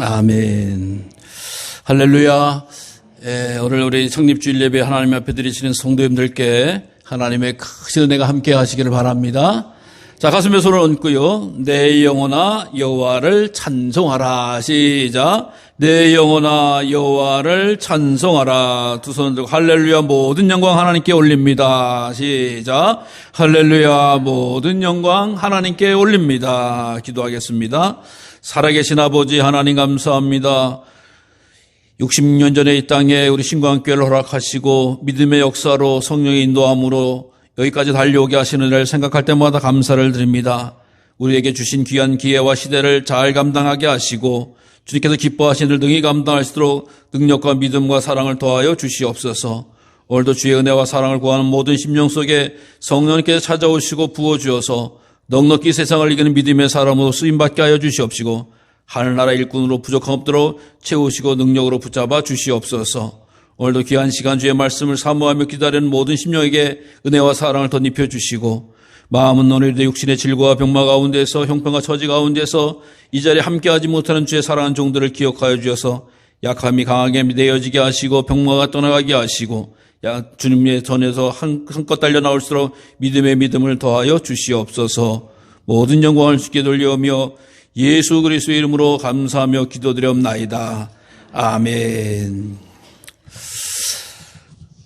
아멘. 할렐루야. 오늘 우리 성립주일 예배 하나님 앞에 드리시는 성도님들께 하나님의 크신 은혜가 함께 하시기를 바랍니다. 자, 가슴에 손을 얹고요. 내 영혼아 여호와를 찬송하라. 시작. 내 영혼아 여호와를 찬송하라. 두 손을 들고 할렐루야. 모든 영광 하나님께 올립니다. 시작. 할렐루야. 모든 영광 하나님께 올립니다. 기도하겠습니다. 살아계신 아버지 하나님 감사합니다. 60년 전에 이 땅에 우리 신광교회를 허락하시고 믿음의 역사로 성령의 인도함으로 여기까지 달려오게 하시는 일을 생각할 때마다 감사를 드립니다. 우리에게 주신 귀한 기회와 시대를 잘 감당하게 하시고 주님께서 기뻐하시는 일 등이 감당할 수 있도록 능력과 믿음과 사랑을 더하여 주시옵소서. 오늘도 주의 은혜와 사랑을 구하는 모든 심령 속에 성령님께서 찾아오시고 부어주어서 넉넉히 세상을 이기는 믿음의 사람으로 쓰임받게 하여 주시옵시고 하늘나라 일꾼으로 부족함 없도록 채우시고 능력으로 붙잡아 주시옵소서. 오늘도 귀한 시간 주의 말씀을 사모하며 기다리는 모든 심령에게 은혜와 사랑을 덧입혀 주시고 마음은 오늘도 육신의 질고와 병마 가운데서 형편과 처지 가운데서 이 자리에 함께하지 못하는 주의 사랑하는 종들을 기억하여 주셔서 약함이 강하게 내어지게 하시고 병마가 떠나가게 하시고 주님의 전에서 한껏 달려 나올수록 믿음의 믿음을 더하여 주시옵소서. 모든 영광을 주께 돌려오며 예수 그리스도의 이름으로 감사하며 기도드리옵나이다. 아멘.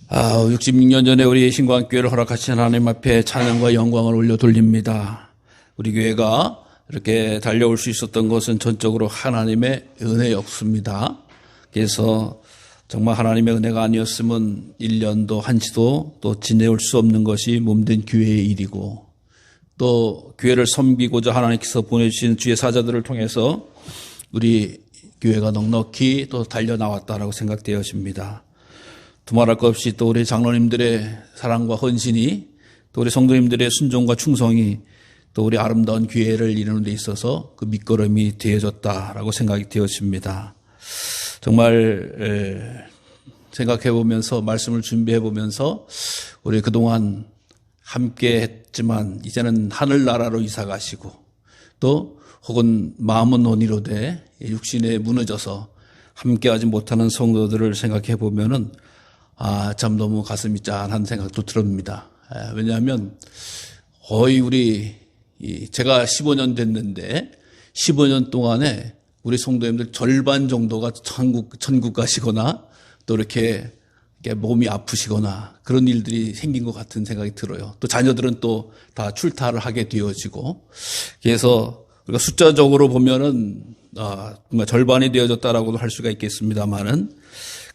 66년 전에 우리 신광교회를 허락하신 하나님 앞에 찬양과 영광을 올려 돌립니다. 우리 교회가 이렇게 달려올 수 있었던 것은 전적으로 하나님의 은혜였습니다. 그래서 정말 하나님의 은혜가 아니었으면 1년도 한시도 또 지내올 수 없는 것이 몸된 교회의 일이고 또 교회를 섬기고자 하나님께서 보내주신 주의 사자들을 통해서 우리 교회가 넉넉히 또 달려나왔다라고 생각되어집니다. 두말할 것 없이 또 우리 장로님들의 사랑과 헌신이 또 우리 성도님들의 순종과 충성이 또 우리 아름다운 교회를 이루는 데 있어서 그 밑거름이 되어졌다라고 생각이 되어집니다. 정말 생각해 보면서 말씀을 준비해 보면서 우리 그동안 함께 했지만 이제는 하늘나라로 이사 가시고 또 혹은 마음은 온이로되 육신에 무너져서 함께하지 못하는 성도들을 생각해 보면은 참 너무 가슴이 짠한 생각도 듭니다. 왜냐하면 거의 제가 15년 됐는데 15년 동안에 우리 성도님들 절반 정도가 천국 가시거나 또 이렇게 몸이 아프시거나 그런 일들이 생긴 것 같은 생각이 들어요. 또 자녀들은 또 다 출타를 하게 되어지고 그래서 우리가 숫자적으로 보면은 정말 절반이 되어졌다라고도 할 수가 있겠습니다만은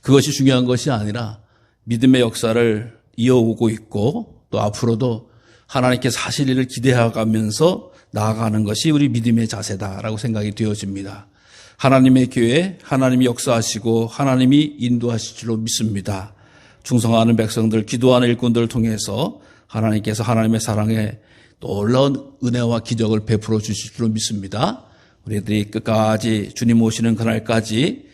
그것이 중요한 것이 아니라 믿음의 역사를 이어오고 있고 또 앞으로도 하나님께서 하실 일을 기대해가면서 나아가는 것이 우리 믿음의 자세다라고 생각이 되어집니다. 하나님의 교회, 하나님이 역사하시고 하나님이 인도하실 줄로 믿습니다. 충성하는 백성들, 기도하는 일꾼들을 통해서 하나님께서 하나님의 사랑에 놀라운 은혜와 기적을 베풀어 주실 줄로 믿습니다. 우리들이 끝까지 주님 오시는 그날까지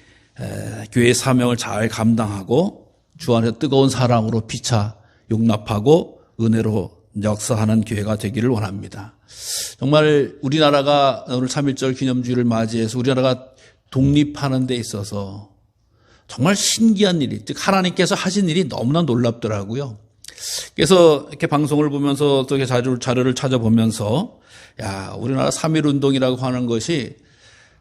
교회의 사명을 잘 감당하고 주 안에 뜨거운 사랑으로 피차 용납하고 은혜로 역사하는 교회가 되기를 원합니다. 정말 우리나라가 오늘 3.1절 기념주의를 맞이해서 우리나라가 독립하는 데 있어서 정말 신기한 일이, 즉 하나님께서 하신 일이 너무나 놀랍더라고요. 그래서 이렇게 방송을 보면서 또 자료를 찾아보면서 우리나라 3.1 운동이라고 하는 것이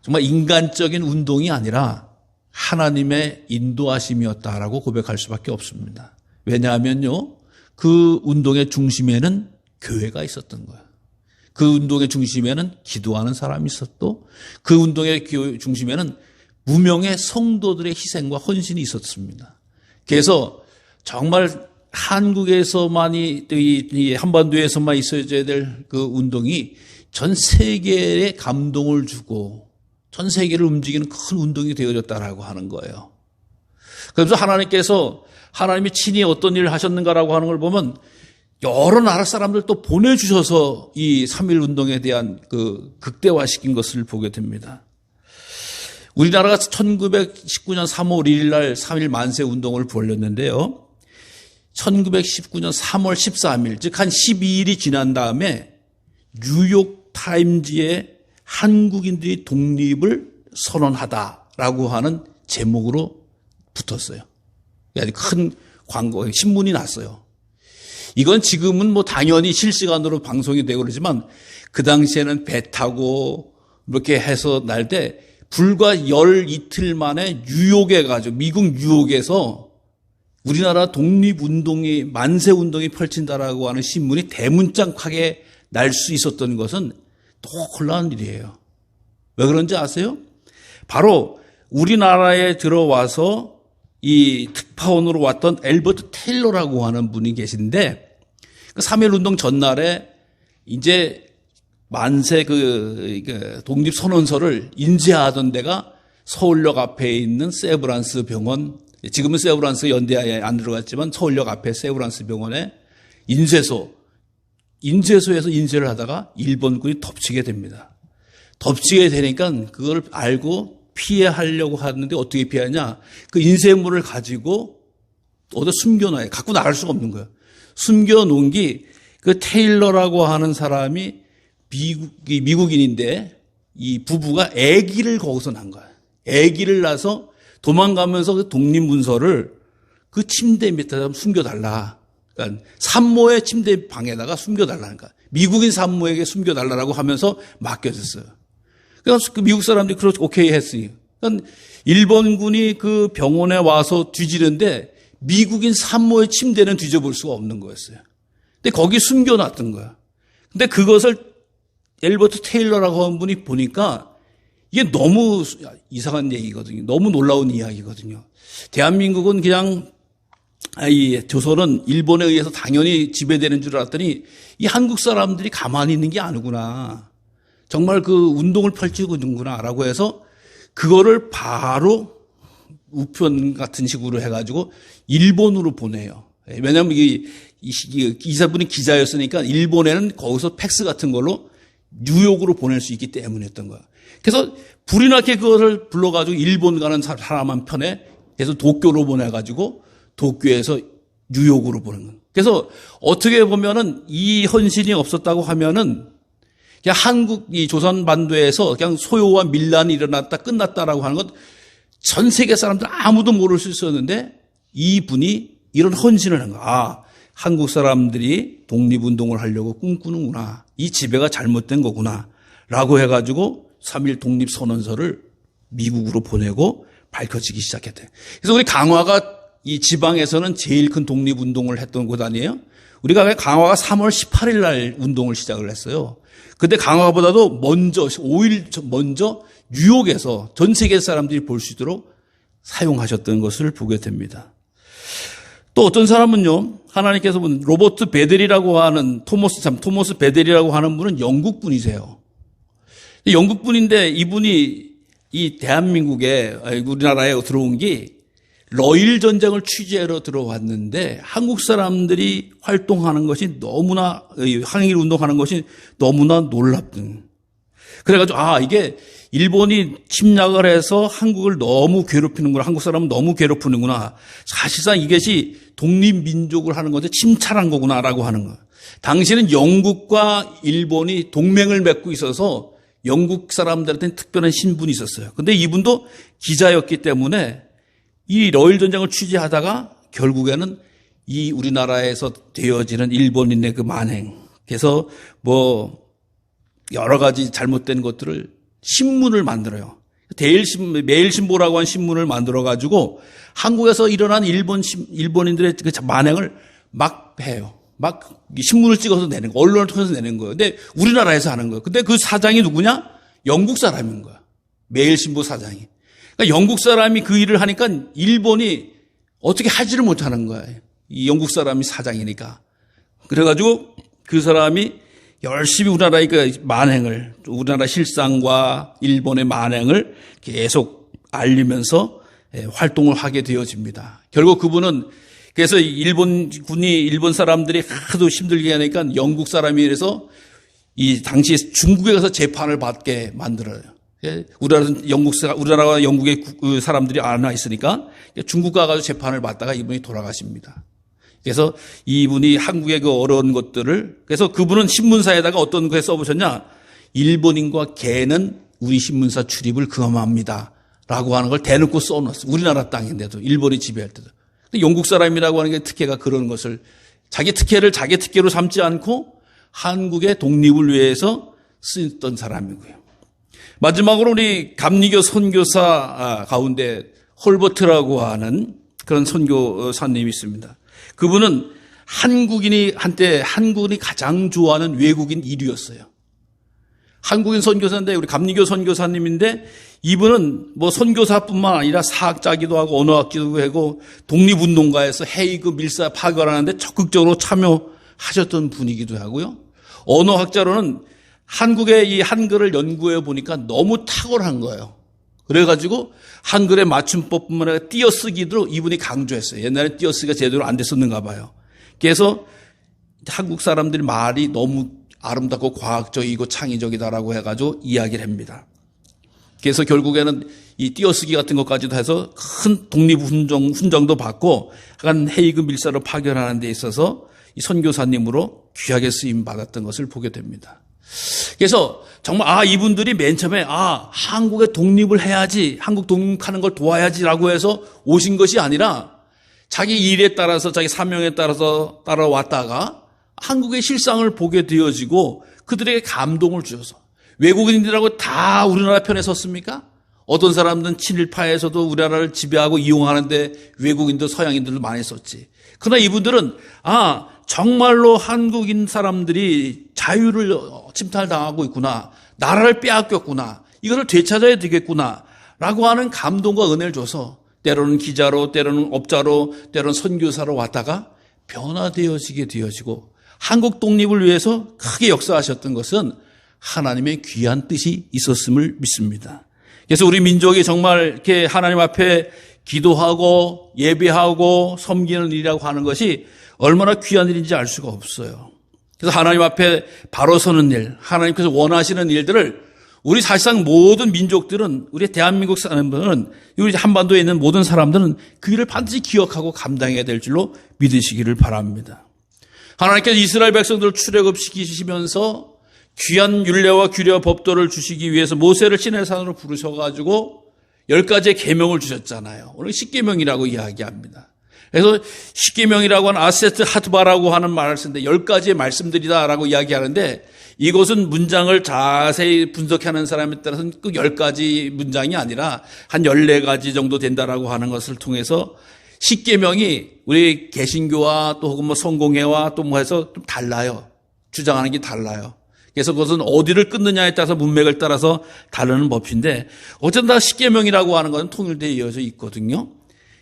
정말 인간적인 운동이 아니라 하나님의 인도하심이었다라고 고백할 수밖에 없습니다. 왜냐하면요, 그 운동의 중심에는 교회가 있었던 거예요. 그 운동의 중심에는 기도하는 사람이 있었고 그 운동의 중심에는 무명의 성도들의 희생과 헌신이 있었습니다. 그래서 정말 한국에서만이 이 한반도에서만 있어야 될 그 운동이 전 세계에 감동을 주고 전 세계를 움직이는 큰 운동이 되어졌다라고 하는 거예요. 그래서 하나님이 친히 어떤 일을 하셨는가라고 하는 걸 보면 여러 나라 사람들 또 보내주셔서 이 3.1 운동에 대한 그 극대화시킨 것을 보게 됩니다. 우리나라가 1919년 3월 1일 날 3.1 만세 운동을 벌였는데요. 1919년 3월 13일, 즉 한 12일이 지난 다음에 뉴욕 타임즈에 한국인들이 독립을 선언하다라고 하는 제목으로 붙었어요. 아주 큰 광고, 신문이 났어요. 이건 지금은 뭐 당연히 실시간으로 방송이 되고 그러지만 그 당시에는 배 타고 이렇게 해서 날 때 불과 열 이틀 만에 뉴욕에 가지고 미국 뉴욕에서 우리나라 독립운동이 만세운동이 펼친다라고 하는 신문이 대문짝하게 날 수 있었던 것은 놀라운 일이에요. 왜 그런지 아세요? 바로 우리나라에 들어와서 이 특파원으로 왔던 엘버트 테일러라고 하는 분이 계신데 그 3.1운동 전날에 이제 만세 그 독립선언서를 인쇄하던 데가 서울역 앞에 있는 세브란스 병원, 지금은 세브란스 연대에 안 들어갔지만 서울역 앞에 세브란스 병원에 인쇄소에서 인쇄를 하다가 일본군이 덮치게 됩니다. 덮치게 되니까 그걸 알고 피해하려고 하는데 어떻게 피하냐? 그 인쇄물을 가지고 어디 숨겨놔요. 갖고 나갈 수가 없는 거예요. 숨겨놓은 게 그 테일러라고 하는 사람이 미국인인데 이 부부가 아기를 거기서 낳은 거예요. 아기를 낳아서 도망가면서 그 독립문서를 그 침대 밑에다 숨겨달라. 그러니까 산모의 침대 방에다가 숨겨달라는 거야. 미국인 산모에게 숨겨달라고 하면서 맡겨졌어요. 그래서 그 미국 사람들이 그렇게 오케이 했으니. 그러니까 일본군이 그 병원에 와서 뒤지는데 미국인 산모의 침대는 뒤져볼 수가 없는 거였어요. 근데 거기 숨겨놨던 거야. 근데 그것을 엘버트 테일러라고 하는 분이 보니까 이게 너무 이상한 얘기거든요. 너무 놀라운 이야기거든요. 대한민국은 그냥 이 조선은 일본에 의해서 당연히 지배되는 줄 알았더니 이 한국 사람들이 가만히 있는 게 아니구나. 정말 그 운동을 펼치고 있는구나라고 해서 그거를 바로 우편 같은 식으로 해가지고 일본으로 보내요. 왜냐하면 이 기자분이 기자였으니까 일본에는 거기서 팩스 같은 걸로 뉴욕으로 보낼 수 있기 때문이었던 거야. 그래서 불이 나게 그것을 불러가지고 일본 가는 사람 한 편에 그래서 도쿄로 보내가지고 도쿄에서 뉴욕으로 보낸 거야. 그래서 어떻게 보면은 이 헌신이 없었다고 하면은 그냥 한국 이 조선 반도에서 그냥 소요와 밀란이 일어났다 끝났다라고 하는 것 전 세계 사람들 아무도 모를 수 있었는데 이분이 이런 헌신을 한 거야. 아, 한국 사람들이 독립운동을 하려고 꿈꾸는구나. 이 지배가 잘못된 거구나. 라고 해가지고 3.1 독립선언서를 미국으로 보내고 밝혀지기 시작했대. 그래서 우리 강화가 이 지방에서는 제일 큰 독립운동을 했던 곳 아니에요? 우리가 강화가 3월 18일 날 운동을 시작을 했어요. 근데 강화보다도 먼저 5일 먼저 뉴욕에서 전 세계 사람들이 볼 수 있도록 사용하셨던 것을 보게 됩니다. 또 어떤 사람은요, 하나님께서 본 로버트 베델이라고 하는 토머스 베델이라고 하는 분은 영국 분이세요. 영국 분인데 이분이 이 대한민국에 우리나라에 들어온 게 러일 전쟁을 취재하러 들어왔는데 한국 사람들이 활동하는 것이 너무나 항일 운동하는 것이 너무나 놀랍든. 그래가지고 이게 일본이 침략을 해서 한국을 너무 괴롭히는구나. 한국 사람은 너무 괴롭히는구나. 사실상 이것이 독립민족을 하는 건데 침탈한 거구나라고 하는 거예요. 당시에는 영국과 일본이 동맹을 맺고 있어서 영국 사람들한테는 특별한 신분이 있었어요. 근데 이분도 기자였기 때문에 이 러일 전쟁을 취재하다가 결국에는 이 우리나라에서 되어지는 일본인의 그 만행, 그래서 뭐 여러 가지 잘못된 것들을 신문을 만들어요. 매일신보라고 하는 신문을 만들어 가지고 한국에서 일어난 일본인들의 그 만행을 막 해요. 막 신문을 찍어서 내는 거, 언론을 통해서 내는 거예요. 근데 우리나라에서 하는 거예요. 근데 그 사장이 누구냐? 영국 사람인 거야. 매일신보 사장이. 그러니까 영국 사람이 그 일을 하니까 일본이 어떻게 하지를 못하는 거예요. 이 영국 사람이 사장이니까. 그래가지고 그 사람이 열심히 우리나라의 그 만행을, 우리나라 실상과 일본의 만행을 계속 알리면서 활동을 하게 되어집니다. 결국 그분은 그래서 일본 사람들이 하도 힘들게 하니까 영국 사람이 이래서 이 당시 중국에 가서 재판을 받게 만들어요. 우리나라와 영국의 사람들이 안 와 있으니까 중국 가가지고 재판을 받다가 이분이 돌아가십니다. 그래서 이분이 한국의 그 어려운 것들을, 그래서 그분은 신문사에다가 어떤 거에 써보셨냐? 일본인과 개는 우리 신문사 출입을 금함합니다. 라고 하는 걸 대놓고 써놨어요. 우리나라 땅인데도, 일본이 지배할 때도. 근데 영국 사람이라고 하는 게 특혜가 그런 것을 자기 특혜를 자기 특혜로 삼지 않고 한국의 독립을 위해서 쓰던 사람이고요. 마지막으로 우리 감리교 선교사 가운데 홀버트라고 하는 그런 선교사님이 있습니다. 그분은 한때 한국인이 가장 좋아하는 외국인 1위였어요. 한국인 선교사인데, 우리 감리교 선교사님인데, 이분은 뭐 선교사뿐만 아니라 사학자기도 하고 언어학기도 하고 독립운동가에서 헤이그 밀사 파견하는데 적극적으로 참여하셨던 분이기도 하고요. 언어학자로는 한국의 이 한글을 연구해 보니까 너무 탁월한 거예요. 그래가지고 한글의 맞춤법뿐만 아니라 띄어쓰기도 이분이 강조했어요. 옛날에 띄어쓰기가 제대로 안 됐었는가 봐요. 그래서 한국 사람들이 말이 너무 아름답고 과학적이고 창의적이다라고 해가지고 이야기를 합니다. 그래서 결국에는 이 띄어쓰기 같은 것까지도 해서 큰 독립훈장도 받고 한 헤이그 밀사로 파견하는 데 있어서 이 선교사님으로 귀하게 쓰임 받았던 것을 보게 됩니다. 그래서 정말 이분들이 맨 처음에 한국의 독립을 해야지, 한국 독립하는 걸 도와야지라고 해서 오신 것이 아니라 자기 일에 따라서 자기 사명에 따라서 따라왔다가 한국의 실상을 보게 되어지고 그들에게 감동을 주셔서, 외국인들하고 다 우리나라 편에 섰습니까? 어떤 사람들은 친일파에서도 우리나라를 지배하고 이용하는데 외국인도 서양인들도 많이 썼지. 그러나 이분들은 정말로 한국인 사람들이 자유를 침탈당하고 있구나, 나라를 빼앗겼구나, 이거를 되찾아야 되겠구나 라고 하는 감동과 은혜를 줘서 때로는 기자로, 때로는 업자로, 때로는 선교사로 왔다가 변화되어지게 되어지고, 한국 독립을 위해서 크게 역사하셨던 것은 하나님의 귀한 뜻이 있었음을 믿습니다. 그래서 우리 민족이 정말 이렇게 하나님 앞에 기도하고 예배하고 섬기는 일이라고 하는 것이 얼마나 귀한 일인지 알 수가 없어요. 그래서 하나님 앞에 바로 서는 일, 하나님께서 원하시는 일들을 우리 사실상 모든 민족들은, 우리 대한민국 사람들은, 우리 한반도에 있는 모든 사람들은 그 일을 반드시 기억하고 감당해야 될 줄로 믿으시기를 바랍니다. 하나님께서 이스라엘 백성들을 출애굽시키시면서 귀한 율례와 규례와 법도를 주시기 위해서 모세를 시내산으로 부르셔가지고 10가지의 계명을 주셨잖아요. 오늘 10계명이라고 이야기합니다. 그래서 10계명이라고 하는 아세트 하트바라고 하는 말을 쓰는데 10가지의 말씀들이다라고 이야기하는데, 이것은 문장을 자세히 분석하는 사람에 따라서는 그 10가지 문장이 아니라 한 14가지 정도 된다라고 하는 것을 통해서 10계명이 우리 개신교와 또 혹은 성공회와 또 해서 좀 달라요. 주장하는 게 달라요. 그래서 그것은 어디를 끊느냐에 따라서 문맥을 따라서 다르는 법인데, 어쨌든 다 10계명이라고 하는 것은 통일되어 이어져 있거든요.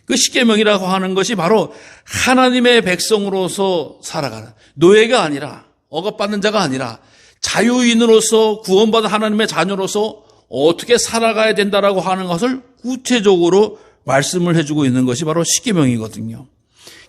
그 10계명이라고 하는 것이 바로 하나님의 백성으로서 살아가는, 노예가 아니라, 억압받는 자가 아니라 자유인으로서 구원받은 하나님의 자녀로서 어떻게 살아가야 된다라고 하는 것을 구체적으로 말씀을 해주고 있는 것이 바로 10계명이거든요.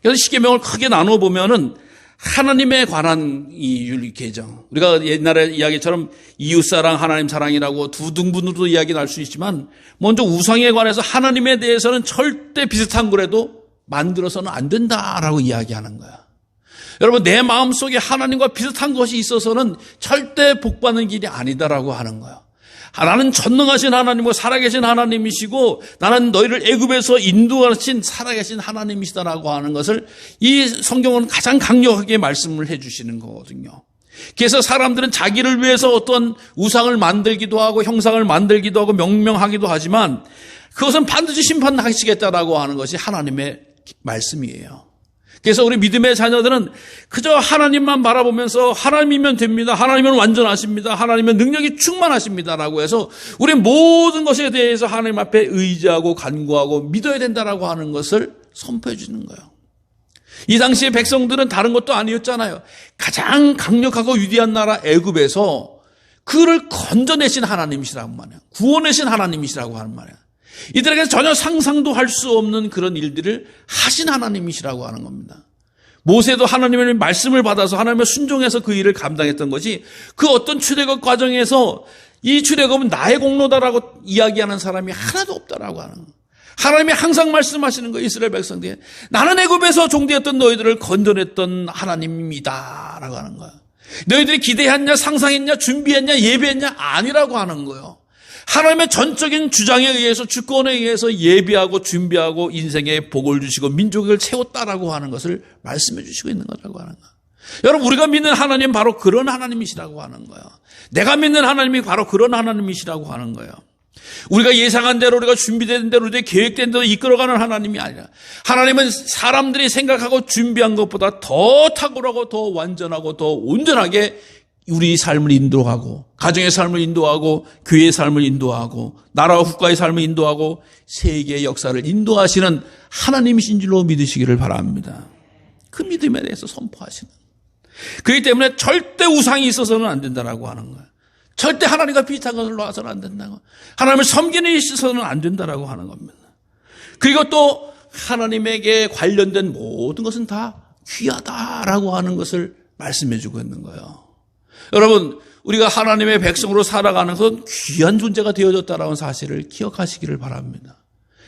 그래서 10계명을 크게 나눠 보면은 하나님에 관한 이 윤리 개정, 우리가 옛날에 이야기처럼 이웃사랑, 하나님 사랑이라고 두 등분으로 이야기 날 수 있지만, 먼저 우상에 관해서 하나님에 대해서는 절대 비슷한 거라도 만들어서는 안 된다라고 이야기하는 거야. 여러분, 내 마음속에 하나님과 비슷한 것이 있어서는 절대 복받는 길이 아니다라고 하는 거야. 나는 전능하신 하나님과 살아계신 하나님이시고, 나는 너희를 애굽에서 인도하신 살아계신 하나님이시다라고 하는 것을 이 성경은 가장 강력하게 말씀을 해주시는 거거든요. 그래서 사람들은 자기를 위해서 어떤 우상을 만들기도 하고 형상을 만들기도 하고 명명하기도 하지만, 그것은 반드시 심판하시겠다라고 하는 것이 하나님의 말씀이에요. 그래서 우리 믿음의 자녀들은 그저 하나님만 바라보면서 하나님이면 됩니다, 하나님은 완전하십니다, 하나님은 능력이 충만하십니다라고 해서 우리 모든 것에 대해서 하나님 앞에 의지하고 간구하고 믿어야 된다라고 하는 것을 선포해 주는 거예요. 이 당시의 백성들은 다른 것도 아니었잖아요. 가장 강력하고 위대한 나라 애굽에서 그를 건져내신 하나님이시라고 말해요. 구원하신 하나님이시라고 하는 말이에요. 이들에게는 전혀 상상도 할 수 없는 그런 일들을 하신 하나님이시라고 하는 겁니다. 모세도 하나님의 말씀을 받아서 하나님의 순종해서 그 일을 감당했던 것이, 그 어떤 출애굽 과정에서 이 출애굽은 나의 공로다라고 이야기하는 사람이 하나도 없다라고 하는 거예요. 하나님이 항상 말씀하시는 거예요. 이스라엘 백성들에게 나는 애굽에서 종되었던 너희들을 건져냈던 하나님이다라고 하는 거예요. 너희들이 기대했냐, 상상했냐, 준비했냐, 예배했냐 아니라고 하는 거예요. 하나님의 전적인 주장에 의해서, 주권에 의해서 예비하고 준비하고 인생에 복을 주시고 민족을 채웠다라고 하는 것을 말씀해 주시고 있는 거라고 하는 거예요. 여러분, 우리가 믿는 하나님 바로 그런 하나님이시라고 하는 거예요. 내가 믿는 하나님이 바로 그런 하나님이시라고 하는 거예요. 우리가 예상한 대로, 우리가 준비된 대로, 우리가 계획된 대로 이끌어가는 하나님이 아니라, 하나님은 사람들이 생각하고 준비한 것보다 더 탁월하고 더 완전하고 더 온전하게 우리 삶을 인도하고, 가정의 삶을 인도하고, 교회의 삶을 인도하고, 나라와 국가의 삶을 인도하고, 세계의 역사를 인도하시는 하나님이신 줄로 믿으시기를 바랍니다. 그 믿음에 대해서 선포하시는. 그렇기 때문에 절대 우상이 있어서는 안 된다라고 하는 거예요. 절대 하나님과 비슷한 것을 놔서는 안 된다고. 하나님을 섬기는 데 있어서는 안 된다라고 하는 겁니다. 그리고 또 하나님에게 관련된 모든 것은 다 귀하다라고 하는 것을 말씀해 주고 있는 거예요. 여러분, 우리가 하나님의 백성으로 살아가는 것은 귀한 존재가 되어졌다라는 사실을 기억하시기를 바랍니다.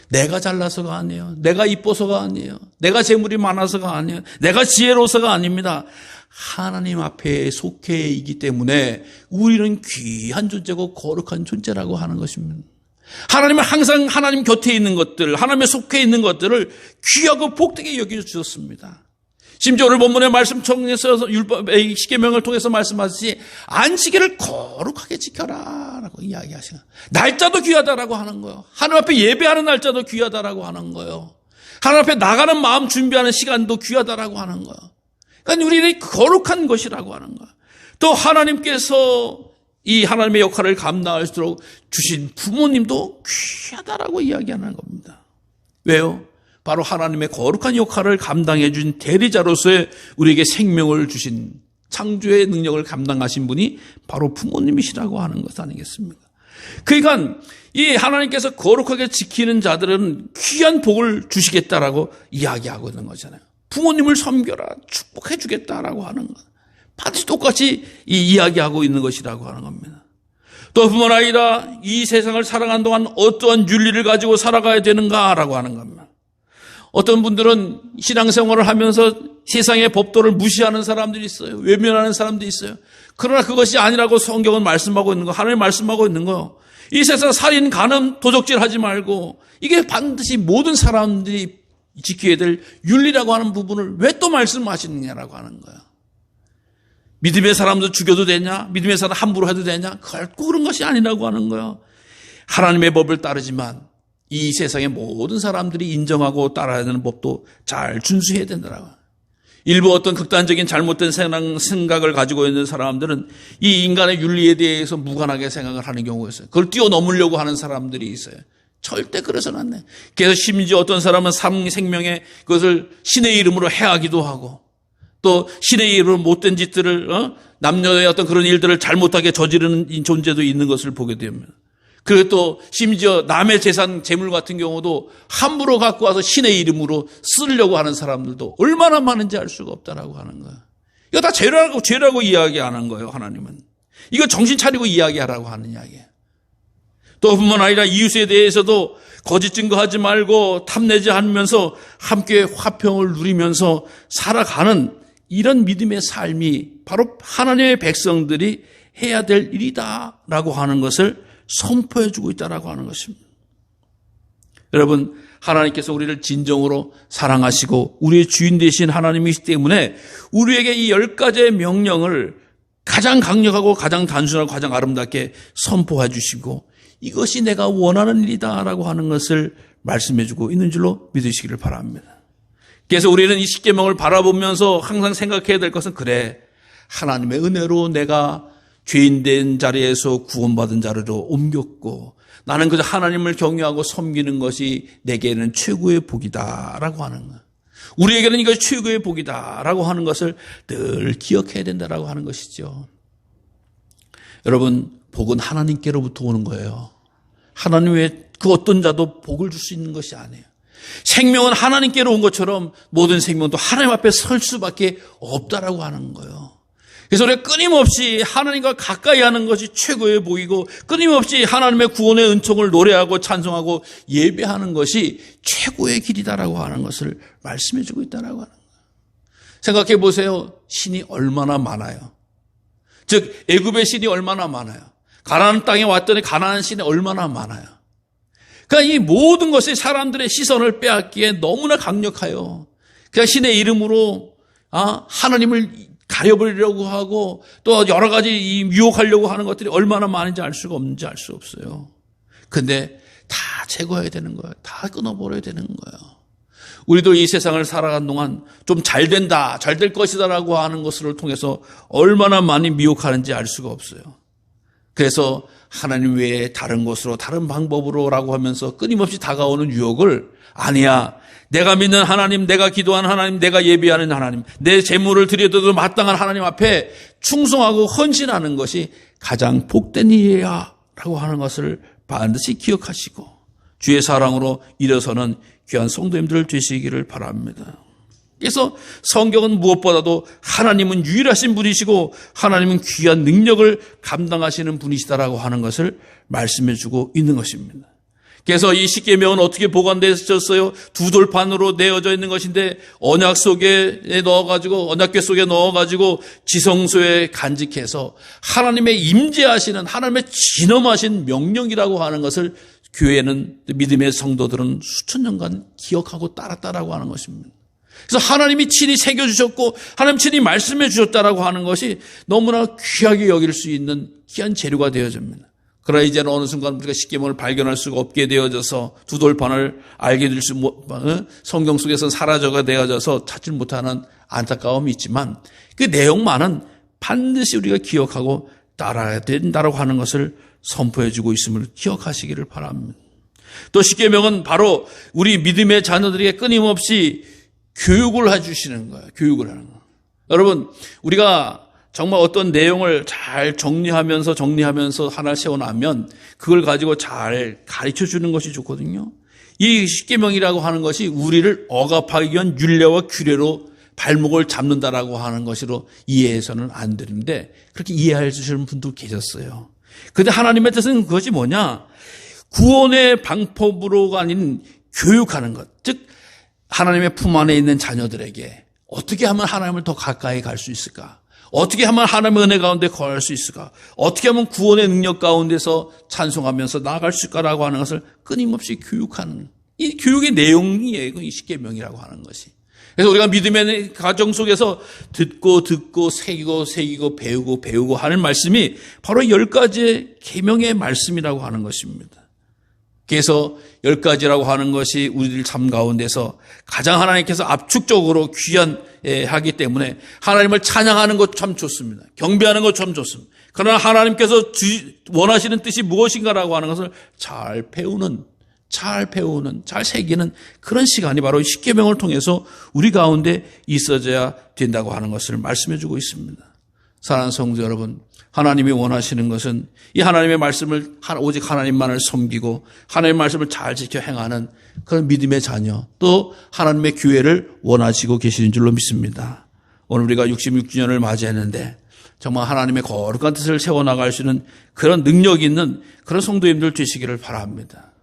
내가 잘나서가 아니에요. 내가 이뻐서가 아니에요. 내가 재물이 많아서가 아니에요. 내가 지혜로워서가 아닙니다. 하나님 앞에 속해 있기 때문에 우리는 귀한 존재고 거룩한 존재라고 하는 것입니다. 하나님은 항상 하나님 곁에 있는 것들, 하나님의 속해 있는 것들을 귀하고 복되게 여겨주셨습니다. 심지어 오늘 본문의 말씀 통해서 율법의 십계명을 통해서 말씀하듯이 안식일을 거룩하게 지켜라라고 이야기하시는, 날짜도 귀하다라고 하는 거예요. 하나님 앞에 예배하는 날짜도 귀하다라고 하는 거예요. 하나님 앞에 나가는 마음 준비하는 시간도 귀하다라고 하는 거예요. 그러니까 우리는 거룩한 것이라고 하는 거예요. 또 하나님께서 이 하나님의 역할을 감당할수록 주신 부모님도 귀하다라고 이야기하는 겁니다. 왜요? 바로 하나님의 거룩한 역할을 감당해 준 대리자로서의 우리에게 생명을 주신, 창조의 능력을 감당하신 분이 바로 부모님이시라고 하는 것 아니겠습니까? 그러니까 이 하나님께서 거룩하게 지키는 자들은 귀한 복을 주시겠다라고 이야기하고 있는 거잖아요. 부모님을 섬겨라, 축복해 주겠다라고 하는 것. 반드시 똑같이 이야기하고 있는 것이라고 하는 겁니다. 또 뿐만 아니라 이 세상을 살아가는 동안 어떠한 윤리를 가지고 살아가야 되는가라고 하는 겁니다. 어떤 분들은 신앙생활을 하면서 세상의 법도를 무시하는 사람들이 있어요. 외면하는 사람들이 있어요. 그러나 그것이 아니라고 성경은 말씀하고 있는 거, 하나님 말씀하고 있는 거. 이 세상 살인, 간음, 도적질 하지 말고, 이게 반드시 모든 사람들이 지켜야 될 윤리라고 하는 부분을 왜 또 말씀하시느냐라고 하는 거예요. 믿음의 사람도 죽여도 되냐? 믿음의 사람 함부로 해도 되냐? 결코 그런 것이 아니라고 하는 거예요. 하나님의 법을 따르지만 이 세상의 모든 사람들이 인정하고 따라야 되는 법도 잘 준수해야 된다라고. 일부 어떤 극단적인 잘못된 생각을 가지고 있는 사람들은 이 인간의 윤리에 대해서 무관하게 생각을 하는 경우가 있어요. 그걸 뛰어넘으려고 하는 사람들이 있어요. 절대 그래서는 안 돼. 그래서 심지어 어떤 사람은 생명에 그것을 신의 이름으로 해하기도 하고, 또 신의 이름으로 못된 짓들을, 남녀의 어떤 그런 일들을 잘못하게 저지르는 존재도 있는 것을 보게 됩니다. 그리고 또 심지어 남의 재산, 재물 같은 경우도 함부로 갖고 와서 신의 이름으로 쓰려고 하는 사람들도 얼마나 많은지 알 수가 없다라고 하는 거예요. 이거 다 죄라고 이야기 안 한 거예요, 하나님은. 이거 정신 차리고 이야기하라고 하는 이야기예요. 또 뿐만 아니라 이웃에 대해서도 거짓 증거하지 말고 탐내지 않으면서 함께 화평을 누리면서 살아가는 이런 믿음의 삶이 바로 하나님의 백성들이 해야 될 일이다라고 하는 것을 선포해 주고 있다라고 하는 것입니다. 여러분, 하나님께서 우리를 진정으로 사랑하시고 우리의 주인 되신 하나님이시기 때문에 우리에게 이 10가지의 명령을 가장 강력하고 가장 단순하고 가장 아름답게 선포해 주시고 이것이 내가 원하는 일이다라고 하는 것을 말씀해 주고 있는 줄로 믿으시기를 바랍니다. 그래서 우리는 이 십계명을 바라보면서 항상 생각해야 될 것은, 그래, 하나님의 은혜로 내가 죄인된 자리에서 구원받은 자리로 옮겼고 나는 그저 하나님을 경외하고 섬기는 것이 내게는 최고의 복이다라고 하는 것. 우리에게는 이것이 최고의 복이다라고 하는 것을 늘 기억해야 된다라고 하는 것이죠. 여러분, 복은 하나님께로부터 오는 거예요. 하나님 외에 그 어떤 자도 복을 줄 수 있는 것이 아니에요. 생명은 하나님께로 온 것처럼 모든 생명도 하나님 앞에 설 수밖에 없다라고 하는 거예요. 그래서 우리가 끊임없이 하나님과 가까이 하는 것이 최고의 복이고, 끊임없이 하나님의 구원의 은총을 노래하고 찬송하고 예배하는 것이 최고의 길이다라고 하는 것을 말씀해 주고 있다라고 하는 거예요. 생각해 보세요. 신이 얼마나 많아요. 즉 애굽의 신이 얼마나 많아요. 가나안 땅에 왔더니 가나안 신이 얼마나 많아요. 그러니까 이 모든 것이 사람들의 시선을 빼앗기에 너무나 강력해요. 그냥 신의 이름으로 하나님을 가려버리려고 하고 또 여러 가지 유혹하려고 하는 것들이 얼마나 많은지 알 수가 없는지 알 수 없어요. 근데 다 제거해야 되는 거예요. 다 끊어버려야 되는 거예요. 우리도 이 세상을 살아가는 동안 좀 잘 된다, 잘 될 것이다라고 하는 것을 통해서 얼마나 많이 미혹하는지 알 수가 없어요. 그래서 하나님 외에 다른 것으로 다른 방법으로라고 하면서 끊임없이 다가오는 유혹을 아니야. 내가 믿는 하나님, 내가 기도하는 하나님, 내가 예배하는 하나님, 내 재물을 드려도 마땅한 하나님 앞에 충성하고 헌신하는 것이 가장 복된 일이야 라고 하는 것을 반드시 기억하시고 주의 사랑으로 일어서는 귀한 성도님들 되시기를 바랍니다. 그래서 성경은 무엇보다도 하나님은 유일하신 분이시고 하나님은 귀한 능력을 감당하시는 분이시다라고 하는 것을 말씀해 주고 있는 것입니다. 그래서 이 십계명은 어떻게 보관되어졌어요? 두 돌판으로 내어져 있는 것인데 언약 속에 넣어가지고 언약궤 속에 넣어가지고 지성소에 간직해서 하나님의 임재하시는 하나님의 진엄하신 명령이라고 하는 것을 교회는 믿음의 성도들은 수천 년간 기억하고 따랐다라고 하는 것입니다. 그래서 하나님이 친히 새겨주셨고 하나님 친히 말씀해 주셨다라고 하는 것이 너무나 귀하게 여길 수 있는 귀한 재료가 되어집니다. 그러나 이제는 어느 순간 우리가 십계명을 발견할 수가 없게 되어져서 두 돌판을 알게 될 수 성경 속에서 사라져가 되어져서 찾지 못하는 안타까움이 있지만 그 내용만은 반드시 우리가 기억하고 따라야 된다라고 하는 것을 선포해 주고 있음을 기억하시기를 바랍니다. 또 십계명은 바로 우리 믿음의 자녀들에게 끊임없이 교육을 해주시는 거예요. 교육을 하는 거예요. 여러분, 우리가 정말 어떤 내용을 잘 정리하면서 하나 세워나면 그걸 가지고 잘 가르쳐 주는 것이 좋거든요. 이 십계명이라고 하는 것이 우리를 억압하기 위한 율례와 규례로 발목을 잡는다라고 하는 것으로 이해해서는 안 되는데 그렇게 이해해 주시는 분도 계셨어요. 그런데 하나님의 뜻은 그것이 뭐냐? 구원의 방법으로가 아닌 교육하는 것. 즉 하나님의 품 안에 있는 자녀들에게 어떻게 하면 하나님을 더 가까이 갈 수 있을까? 어떻게 하면 하나님의 은혜 가운데 거할 수 있을까? 어떻게 하면 구원의 능력 가운데서 찬송하면서 나아갈 수 있을까라고 하는 것을 끊임없이 교육하는 이 교육의 내용이에요. 이 십계명이라고 하는 것이. 그래서 우리가 믿음의 가정 속에서 듣고 새기고 배우고 하는 말씀이 바로 10가지의 계명의 말씀이라고 하는 것입니다. 그래서 10가지라고 하는 것이 우리들 삶 가운데서 가장 하나님께서 압축적으로 귀한하기 때문에 하나님을 찬양하는 것 참 좋습니다. 경배하는 것 참 좋습니다. 그러나 하나님께서 원하시는 뜻이 무엇인가라고 하는 것을 잘 배우는, 잘 새기는 그런 시간이 바로 십계명을 통해서 우리 가운데 있어져야 된다고 하는 것을 말씀해 주고 있습니다. 사랑하는 성도 여러분, 하나님이 원하시는 것은 이 하나님의 말씀을 오직 하나님만을 섬기고 하나님의 말씀을 잘 지켜 행하는 그런 믿음의 자녀 또 하나님의 교회를 원하시고 계시는 줄로 믿습니다. 오늘 우리가 66주년을 맞이했는데 정말 하나님의 거룩한 뜻을 세워나갈 수 있는 그런 능력 있는 그런 성도님들 되시기를 바랍니다.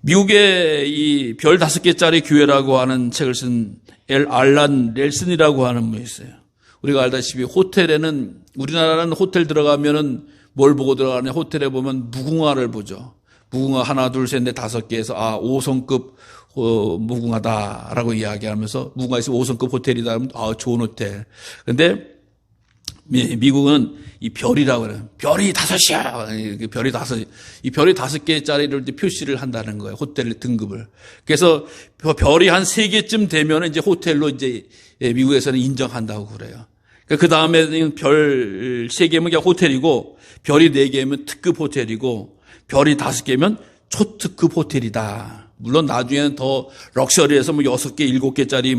미국의 이 별 5개짜리 교회라고 하는 책을 쓴 알란 넬슨이라고 하는 분이 있어요. 우리가 알다시피 호텔에는 우리나라는 호텔 들어가면은 뭘 보고 들어가냐? 호텔에 보면 무궁화를 보죠. 무궁화 하나, 둘, 셋, 넷, 5개에서 5성급 무궁화다라고 이야기하면서 무궁화 있으면 5성급 호텔이다 하면 좋은 호텔. 근데 미국은 이 별이라고 그래요. 별이 5이야. 별이 5. 이 별이 5개짜리를 표시를 한다는 거예요. 호텔 등급을. 그래서 별이 한 3개쯤 되면 이제 호텔로 이제 미국에서는 인정한다고 그래요. 그 다음에 별 3개면 그냥 호텔이고 별이 4개면 특급 호텔이고 별이 5개면 초특급 호텔이다. 물론 나중에는 더 럭셔리해서 6개, 7개짜리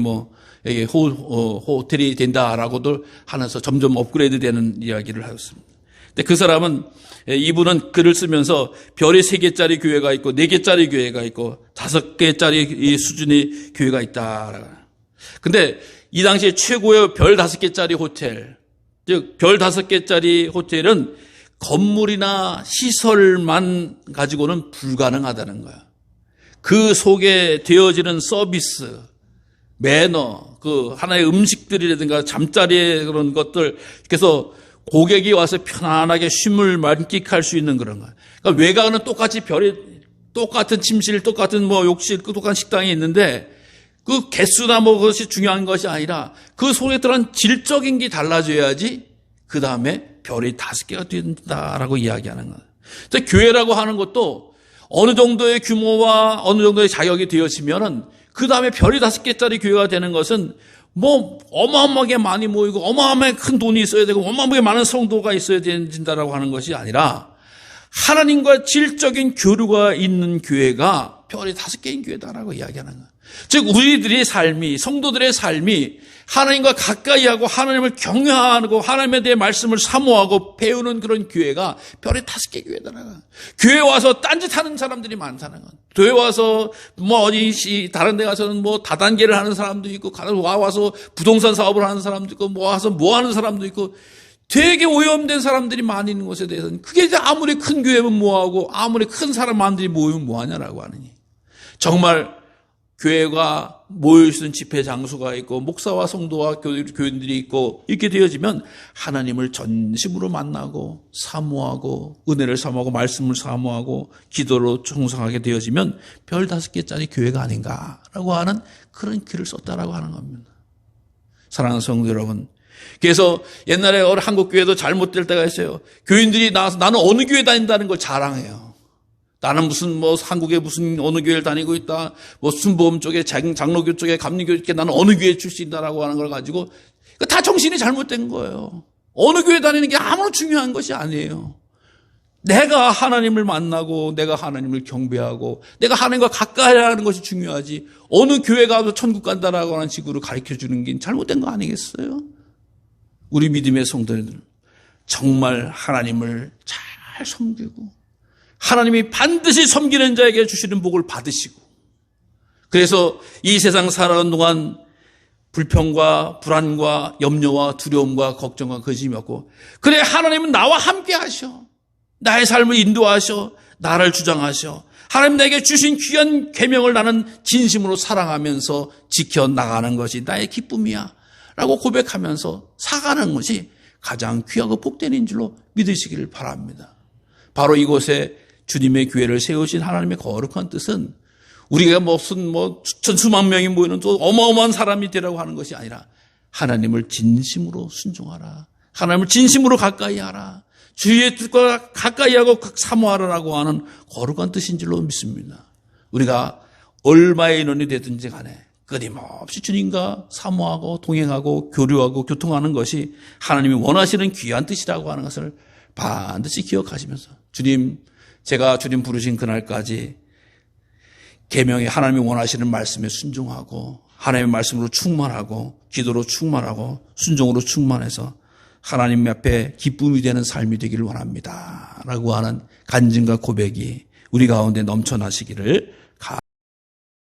호텔이 된다라고도 하면서 점점 업그레이드 되는 이야기를 하였습니다. 근데 그 사람은, 이분은 글을 쓰면서 별이 3개짜리 교회가 있고 4개짜리 교회가 있고 5개짜리 이 수준의 교회가 있다. 근데 이 당시에 최고의 별 5개짜리 호텔, 즉 별 5개짜리 호텔은 건물이나 시설만 가지고는 불가능하다는 거야. 그 속에 되어지는 서비스, 매너, 그 하나의 음식들이라든가 잠자리의 그런 것들, 그래서 고객이 와서 편안하게 쉼을 만끽할 수 있는 그런 거. 그러니까 외곽은 똑같이 똑같은 침실, 똑같은 욕실, 똑같은 식당이 있는데 그 개수나 그것이 중요한 것이 아니라 그 속에 들어간 질적인 게 달라져야지 그 다음에 별이 5개가 된다라고 이야기하는 거예요. 그래서 교회라고 하는 것도 어느 정도의 규모와 어느 정도의 자격이 되어지면은 그 다음에 별이 5개짜리 교회가 되는 것은 어마어마하게 많이 모이고 어마어마하게 큰 돈이 있어야 되고 어마어마하게 많은 성도가 있어야 된다라고 하는 것이 아니라 하나님과 질적인 교류가 있는 교회가 별이 5개인 교회다라고 이야기하는 거예요. 즉 우리들의 삶이, 성도들의 삶이 하나님과 가까이하고 하나님을 경외하고 하나님에 대해 말씀을 사모하고 배우는 그런 교회가 별의 5개 교회다라는 거예요. 교회 와서 딴짓하는 사람들이 많다는 거예요. 교회 와서 어디 다른 데 가서는 다단계를 하는 사람도 있고 와서 부동산 사업을 하는 사람도 있고 와서 하는 사람도 있고 되게 오염된 사람들이 많이 있는 곳에 대해서는 그게 이제 아무리 큰 교회면 뭐하고 아무리 큰 사람들이 모이면 뭐하냐라고 하느니 정말 교회가 모여있는 집회 장소가 있고 목사와 성도와 교인들이 있고 이렇게 되어지면 하나님을 전심으로 만나고 사모하고 은혜를 사모하고 말씀을 사모하고 기도로 충성하게 되어지면 별 5개짜리 교회가 아닌가라고 하는 그런 글을 썼다라고 하는 겁니다. 사랑하는 성도 여러분, 그래서 옛날에 한국 교회도 잘못될 때가 있어요. 교인들이 나와서 나는 어느 교회 다닌다는 걸 자랑해요. 나는 한국에 어느 교회를 다니고 있다. 순보험 쪽에, 장로교 쪽에, 감리교 쪽에 나는 어느 교회 출신이다라고 하는 걸 가지고 다 정신이 잘못된 거예요. 어느 교회 다니는 게 아무런 중요한 것이 아니에요. 내가 하나님을 만나고 내가 하나님을 경배하고 내가 하나님과 가까이 하는 것이 중요하지 어느 교회 가서 천국 간다라고 하는 식으로 가르쳐주는 게 잘못된 거 아니겠어요? 우리 믿음의 성도들 정말 하나님을 잘 섬기고 하나님이 반드시 섬기는 자에게 주시는 복을 받으시고 그래서 이 세상 살아가는 동안 불평과 불안과 염려와 두려움과 걱정과 근심이 없고 그래 하나님은 나와 함께 하셔. 나의 삶을 인도하셔. 나를 주장하셔. 하나님 내게 주신 귀한 계명을 나는 진심으로 사랑하면서 지켜나가는 것이 나의 기쁨이야 라고 고백하면서 살아가는 것이 가장 귀하고 복된 인 줄로 믿으시기를 바랍니다. 바로 이곳에 주님의 교회를 세우신 하나님의 거룩한 뜻은 우리가 무슨 수만 명이 모이는 또 어마어마한 사람이 되라고 하는 것이 아니라 하나님을 진심으로 순종하라. 하나님을 진심으로 가까이 하라. 주의 뜻과 가까이 하고 사모하라라고 하는 거룩한 뜻인 줄로 믿습니다. 우리가 얼마의 인원이 되든지 간에 끊임없이 주님과 사모하고 동행하고 교류하고 교통하는 것이 하나님이 원하시는 귀한 뜻이라고 하는 것을 반드시 기억하시면서 제가 주님 부르신 그날까지 계명에 하나님이 원하시는 말씀에 순종하고 하나님의 말씀으로 충만하고 기도로 충만하고 순종으로 충만해서 하나님 앞에 기쁨이 되는 삶이 되기를 원합니다 라고 하는 간증과 고백이 우리 가운데 넘쳐나시기를